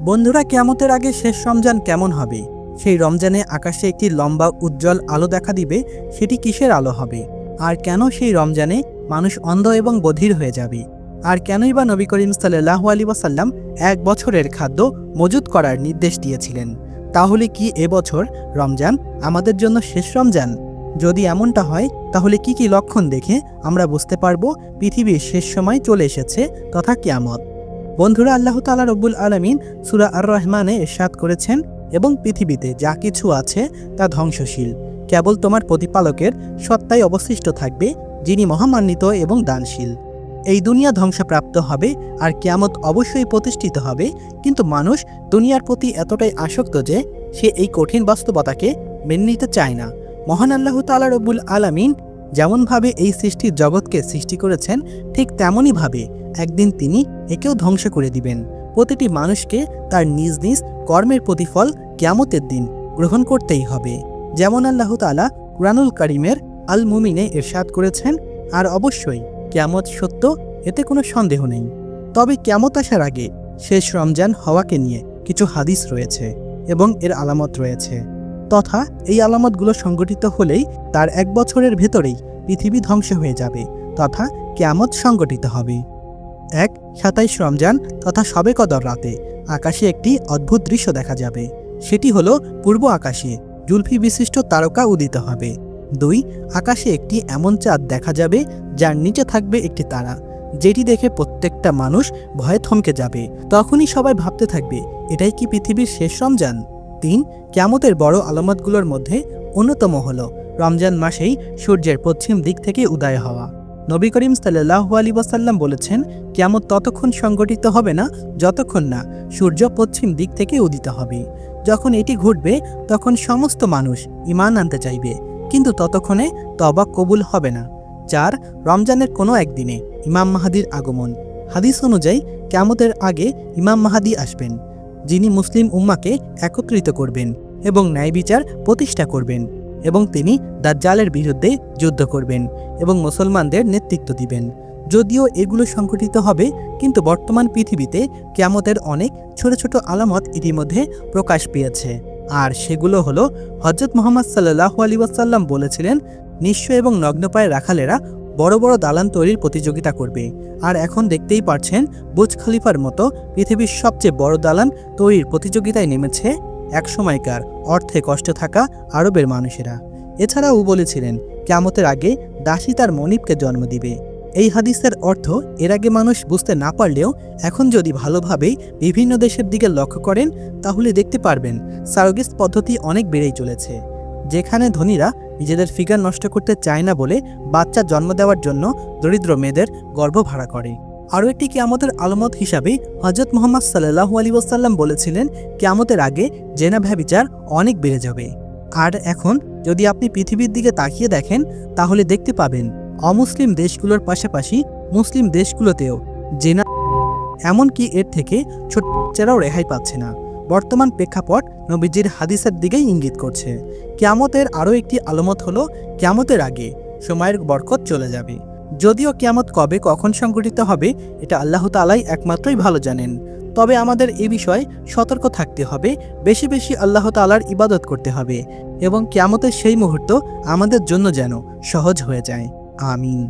বন্ধুরা, কিয়ামতের আগে শেষ রমজান কেমন হবে? সেই রমজানে আকাশে একটি লম্বা উজ্জ্বল আলো দেখা দিবে। সেটি কিসের আলো হবে? আর কেন সেই রমজানে মানুষ অন্ধ এবং বধির হয়ে যাবে? আর কেনই বা নবী করিম সাল্লাল্লাহু আলাইহি ওয়াসাল্লাম 1 বছরের খাদ্য মজুত করার নির্দেশ দিয়েছিলেন? তাহলে কি এবছর রমজান আমাদের জন্য শেষ রমজান? যদি এমনটা হয়, তাহলে কি কি লক্ষণ দেখে আমরা বুঝতে পারবো পৃথিবীর শেষ সময় চলে এসেছে তথা কিয়ামত? বন্ধুরা, আল্লাহ তাআলা রব্বুল আলামিন সূরা আর-রহমানে ইরশাদ করেছেন, এবং পৃথিবীতে যা কিছু আছে তা ধ্বংসশীল, কেবল তোমার প্রতিপালকের সত্তাই অবশিষ্ট থাকবে, যিনি মহামান্বিত এবং দানশীল। এই দুনিয়া ধ্বংসপ্রাপ্ত হবে আর কিয়ামত অবশ্যই প্রতিষ্ঠিত হবে, কিন্তু মানুষ দুনিয়ার প্রতি এতটাই আসক্ত যে সে এই কঠিন বাস্তবতাকে মেনে নিতে চায় না। মহান আল্লাহ তাআলা রব্বুল আলামিন যেমনভাবে এই সৃষ্টির জগৎকে সৃষ্টি করেছেন, ঠিক তেমনইভাবে একদিন তিনি একেও ধ্বংস করে দিবেন। প্রতিটি মানুষকে তার নিজ নিজ কর্মের প্রতিফল কিয়ামতের দিন গ্রহণ করতেই হবে। যেমন আল্লাহ তাআলা কুরআনুল কারীমের আল মুমিনে ইরশাদ করেছেন, আর অবশ্যই কিয়ামত সত্য, এতে কোনো সন্দেহ নেই। তবে কিয়ামত আসার আগে শেষ রমজান হওয়াকে নিয়ে কিছু হাদিস রয়েছে এবং এর আলামত রয়েছে, তথা এই আলামতগুলো সংগঠিত হলেই তার 1 বছরের ভেতরেই পৃথিবী ধ্বংস হয়ে যাবে তথা কিয়ামত সংগঠিত হবে। 1. 27 রমজান তথা শবে কদর রাতে আকাশে একটি অদ্ভুত দৃশ্য দেখা যাবে। সেটি হলো পূর্ব আকাশে জুলফি বিশিষ্ট তারকা উদিত হবে। 2. আকাশে একটি এমন চাঁদ দেখা যাবে যার নিচে থাকবে একটি তারা, যেটি দেখে প্রত্যেকটা মানুষ ভয়ে থমকে যাবে। তখনই সবাই ভাবতে থাকবে, এটাই কি পৃথিবীর শেষ রমজান? 3. কিয়ামতের বড় আলামতগুলোর মধ্যে অন্যতম হলো রমজান মাসেই সূর্যের পশ্চিম দিক থেকে উদয় হওয়া। নবী করিম সাল্লাল্লাহু আলাইহি ওয়াসাল্লাম বলেছেন, কিয়ামত ততক্ষণ সংগঠিত হবে না যতক্ষণ না সূর্য পশ্চিম দিক থেকে উদিত হবে। যখন এটি ঘটবে তখন সমস্ত মানুষ ঈমান আনতে চাইবে, কিন্তু ততক্ষণে তওবা কবুল হবে না। 4. রমজানের কোনো একদিনে ইমাম মাহদীর আগমন। হাদিস অনুযায়ী কিয়ামতের আগে ইমাম মাহদী আসবেন, যিনি মুসলিম উম্মাকে একত্রিত করবেন এবং ন্যায় বিচার প্রতিষ্ঠা করবেন, এবং তিনি দাজ্জালের বিরুদ্ধে যুদ্ধ করবেন এবং মুসলমানদের নেতৃত্ব দিবেন। যদিও এগুলো সংঘটিত হবে, কিন্তু বর্তমান পৃথিবীতে কিয়ামতের অনেক ছোট ছোট আলামত ইতিমধ্যে প্রকাশ পেয়েছে। আর সেগুলো হলো, হযরত মুহাম্মদ সাল্লাল্লাহু আলাইহি ওয়াসাল্লাম বলেছিলেন, নিঃস্ব এবং নগ্নপায়ে রাখালেরা বড় বড় দালান তৈরির প্রতিযোগিতা করবে। আর এখন দেখতেই পারছেন, বুর্জ খলিফার মতো পৃথিবীর সবচেয়ে বড় দালান তৈরির প্রতিযোগিতায় নেমেছে একসময়কার অর্থে কষ্টে থাকা আরবের মানুষেরা। এছাড়াও বলেছিলেন, কিয়ামতের আগে দাসী তার মনিবকে জন্ম দিবে। এই হাদিসের অর্থ এর আগে মানুষ বুঝতে না পারলেও এখন যদি ভালোভাবে বিভিন্ন দেশের দিকে লক্ষ্য করেন, তাহলে দেখতে পারবেন সারোগেট পদ্ধতি অনেক বেড়েই চলেছে, যেখানে ধনীরা নিজেদের ফিগার নষ্ট করতে চায় না বলে বাচ্চা জন্ম দেওয়ার জন্য দরিদ্র মেয়েদের গর্ভ ভাড়া করে। আরও একটি কিয়ামতের আলামত হিসাবে হযরত মুহাম্মদ সাল্লাল্লাহু আলাইহি ওয়াসাল্লাম বলেছিলেন, কিয়ামতের আগে জেনা ব্যভিচার অনেক বেড়ে যাবে। আর এখন যদি আপনি পৃথিবীর দিকে তাকিয়ে দেখেন, তাহলে দেখতে পাবেন অমুসলিম দেশগুলোর পাশাপাশি মুসলিম দেশগুলোতেও জেনা, এমনকি এর থেকে ছোট বাচ্চারাও রেহাই পাচ্ছে না। বর্তমান প্রেক্ষাপট নবীজির হাদিসের দিকেই ইঙ্গিত করছে। কিয়ামতের আরও একটি আলামত হলো, কিয়ামতের আগে সময়ের বরকত চলে যাবে। যদিও কিয়ামত কবে কখন সংঘটিত হবে এটা আল্লাহ তাআলাই একমাত্রই ভালো জানেন, তবে আমাদের এ বিষয়ে সতর্ক থাকতে হবে, বেশি বেশি আল্লাহ তাআলার ইবাদত করতে হবে, এবং কিয়ামতের সেই মুহূর্ত আমাদের জন্য যেন সহজ হয়ে যায়। আমিন।